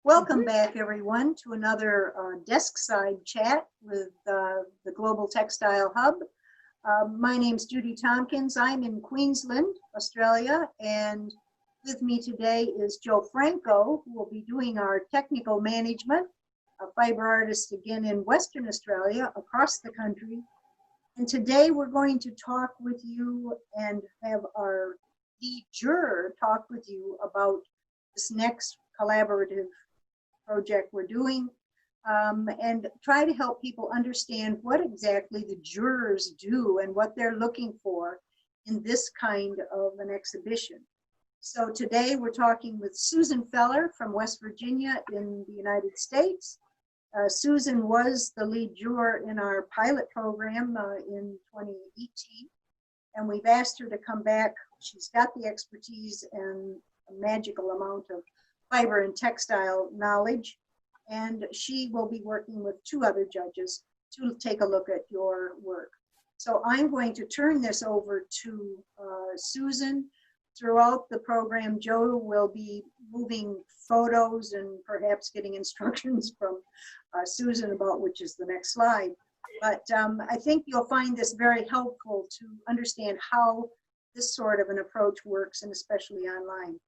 Welcome back, everyone, to another desk side chat with the Global Textile Hub. My name's Judi Tompkins. I'm in Queensland, Australia, and with me today is Joe Franco, who will be doing our technical management, a fiber artist again in Western Australia, across the country. And today we're going to talk with you and have our lead juror talk with you about this next collaborative project we're doing, and try to help people understand what exactly the jurors do and what they're looking for in this kind of an exhibition. So today we're talking with Susan Feller from West Virginia in the United States. Susan was the lead juror in our pilot program in 2018, and we've asked her to come back. She's got the expertise and a magical amount of fiber and textile knowledge, and she will be working with two other judges to take a look at your work. So I'm going to turn this over to Susan. Throughout the program, Joe will be moving photos and perhaps getting instructions from Susan about which is the next slide. But I think you'll find this very helpful to understand how this sort of an approach works, and especially online.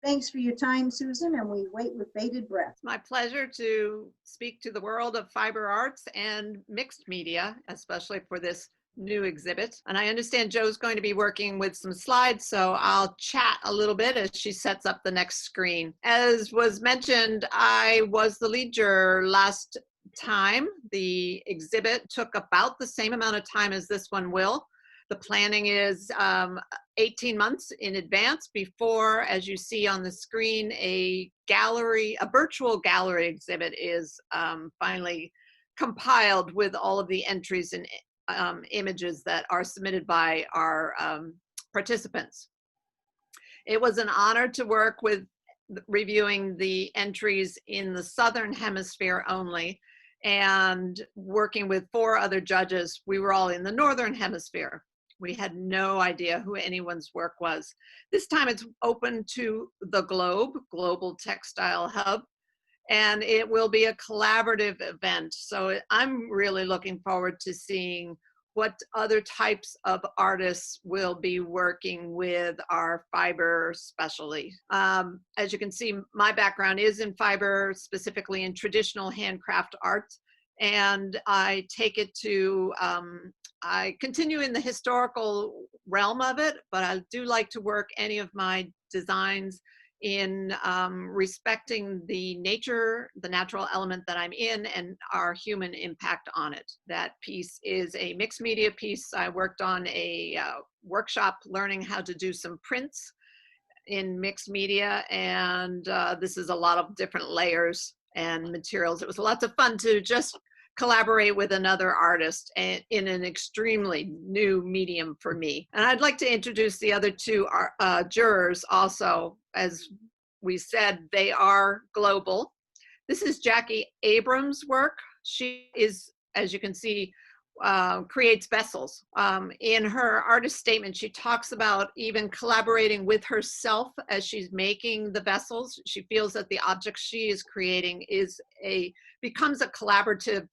Thanks for your time, Susan, and we wait with bated breath. It's my pleasure to speak to the world of fiber arts and mixed media, especially for this new exhibit. And I understand Joe's going to be working with some slides, so I'll chat a little bit as she sets up the next screen. As was mentioned, I was the lead juror last time. The exhibit took about the same amount of time as this one will. The planning is 18 months in advance before, as you see on the screen, a virtual gallery exhibit is finally compiled with all of the entries and images that are submitted by our participants. It was an honor to work with reviewing the entries in the Southern Hemisphere only, and working with 4 other judges. We were all in the Northern Hemisphere. We had no idea who anyone's work was. This time it's open to the Global Textile Hub, and it will be a collaborative event. So I'm really looking forward to seeing what other types of artists will be working with our fiber specialty. As you can see, my background is in fiber, specifically in traditional handcraft art, and I take it to I continue in the historical realm of it, but I do like to work any of my designs in respecting the nature, the natural element that I'm in, and our human impact on it. That piece is a mixed media piece. I worked on a workshop learning how to do some prints in mixed media, and this is a lot of different layers and materials. It was lots of fun to just collaborate with another artist in an extremely new medium for me. And I'd like to introduce the other 2 jurors also. As we said, they are global. This is Jackie Abrams' work. She is, as you can see, creates vessels. In her artist statement, she talks about even collaborating with herself as she's making the vessels. She feels that the object she is creating becomes a collaborative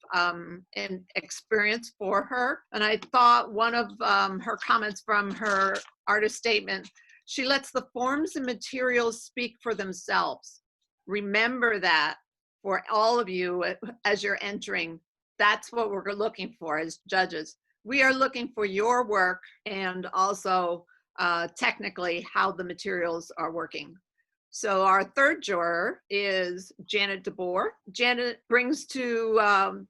experience for her. And I thought one of her comments from her artist statement, she lets the forms and materials speak for themselves. Remember that for all of you as you're entering. That's what we're looking for as judges. We are looking for your work and also technically how the materials are working. So our 3rd juror is Janet Boer. Janet brings to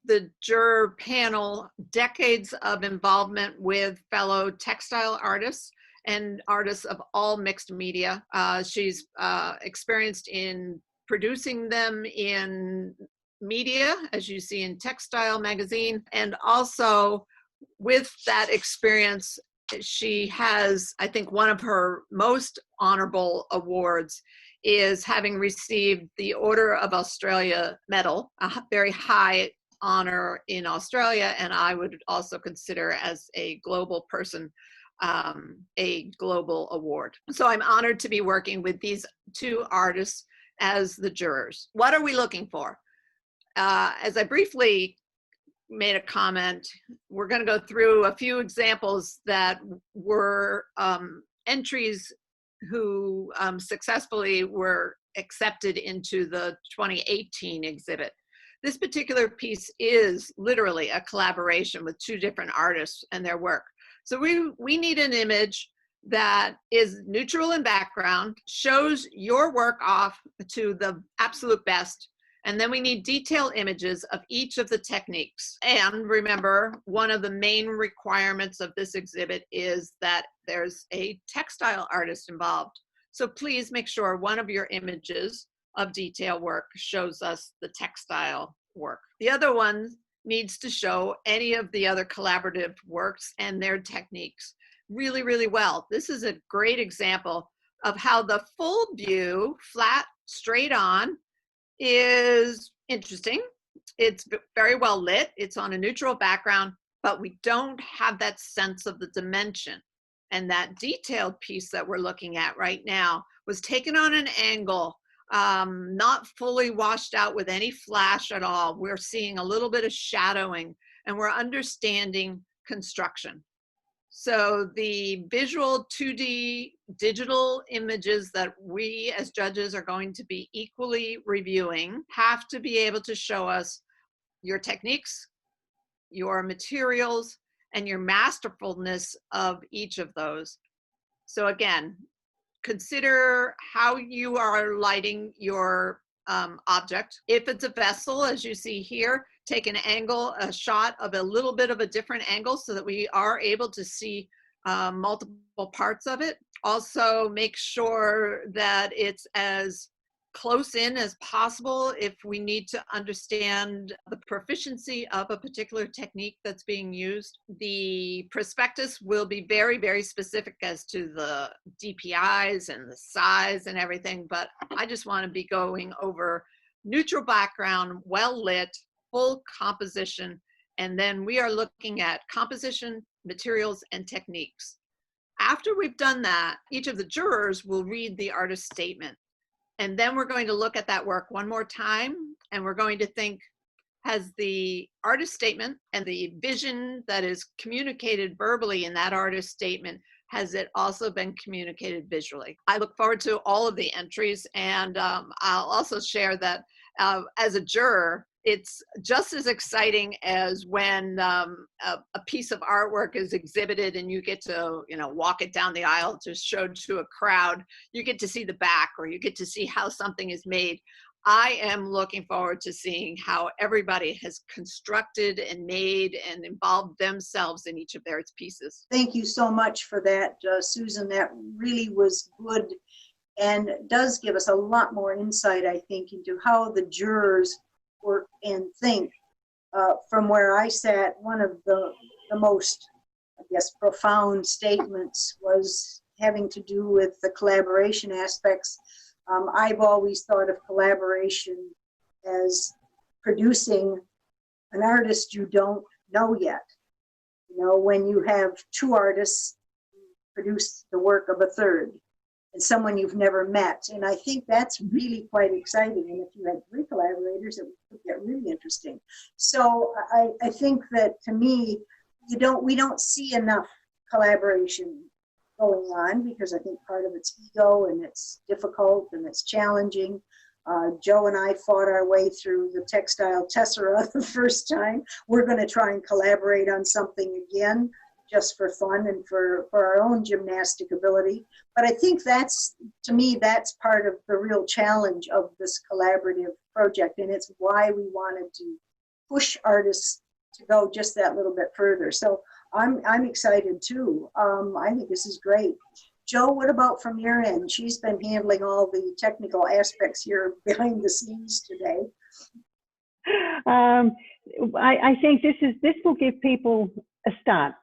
the juror panel decades of involvement with fellow textile artists and artists of all mixed media. She's experienced in producing them in media, as you see in Textile magazine, and also with that experience, she has, I think, one of her most honorable awards is having received the Order of Australia medal, a very high honor in Australia, and I would also consider as a global person a global award. So I'm honored to be working with these 2 artists as the jurors. What are we looking for? As I briefly made a comment, we're going to go through a few examples that were entries who successfully were accepted into the 2018 exhibit. This particular piece is literally a collaboration with two different artists and their work. So we need an image that is neutral in background, shows your work off to the absolute best, and then we need detailed images of each of the techniques. And remember, one of the main requirements of this exhibit is that there's a textile artist involved. So please make sure one of your images of detail work shows us the textile work. The other one needs to show any of the other collaborative works and their techniques really, really well. This is a great example of how the full view, flat, straight on, is interesting. It's very well lit. It's on a neutral background, but we don't have that sense of the dimension. And that detailed piece that we're looking at right now was taken on an angle, not fully washed out with any flash at all. We're seeing a little bit of shadowing, and we're understanding construction. So the visual 2D digital images that we as judges are going to be equally reviewing have to be able to show us your techniques, your materials, and your masterfulness of each of those. So again, consider how you are lighting your object. If it's a vessel, as you see here, take an angle, a shot of a little bit of a different angle so that we are able to see multiple parts of it. Also, make sure that it's as close in as possible if we need to understand the proficiency of a particular technique that's being used. The prospectus will be very, very specific as to the DPIs and the size and everything, but I just want to be going over neutral background, well lit, full composition, and then we are looking at composition, materials, and techniques. After we've done that, each of the jurors will read the artist's statement. And then we're going to look at that work one more time, and we're going to think, has the artist statement and the vision that is communicated verbally in that artist statement, has it also been communicated visually? I look forward to all of the entries, and I'll also share that as a juror, it's just as exciting as when a piece of artwork is exhibited and you get to, walk it down the aisle to show to a crowd. You get to see the back, or you get to see how something is made. I am looking forward to seeing how everybody has constructed and made and involved themselves in each of their pieces. Thank you so much for that, Susan. That really was good and does give us a lot more insight, I think, into how the jurors work and think. From where I sat, one of the most, profound statements was having to do with the collaboration aspects. I've always thought of collaboration as producing an artist you don't know yet. When you have two artists produce the work of a third, and someone you've never met. And I think that's really quite exciting. And if you had three collaborators, it would get really interesting. So I think that, to me, we don't see enough collaboration going on, because I think part of it's ego, and it's difficult, and it's challenging. Joe and I fought our way through the textile tessera the first time. We're going to try and collaborate on something again, just for fun and for our own gymnastic ability. But I think to me, that's part of the real challenge of this collaborative project. And it's why we wanted to push artists to go just that little bit further. So I'm excited too. I think this is great. Joe, what about from your end? She's been handling all the technical aspects here behind the scenes today. I think this will give people a start,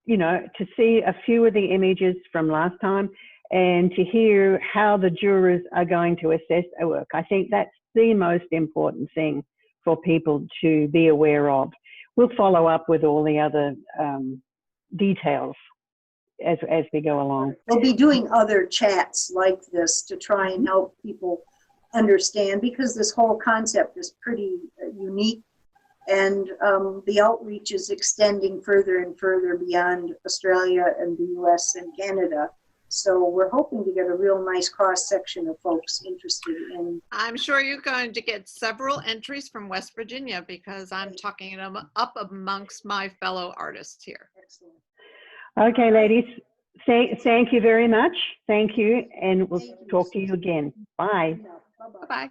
to see a few of the images from last time and to hear how the jurors are going to assess our work. I think that's the most important thing for people to be aware of. We'll follow up with all the other details as we go along. We'll be doing other chats like this to try and help people understand, because this whole concept is pretty unique, and the outreach is extending further and further beyond Australia and the US and Canada. So we're hoping to get a real nice cross-section of folks interested in. I'm sure you're going to get several entries from West Virginia, because I'm talking them up amongst my fellow artists here. Excellent. Okay, ladies, thank you very much. Thank you, and we'll Thank you, talk to you again. Bye. Bye-bye. Bye-bye.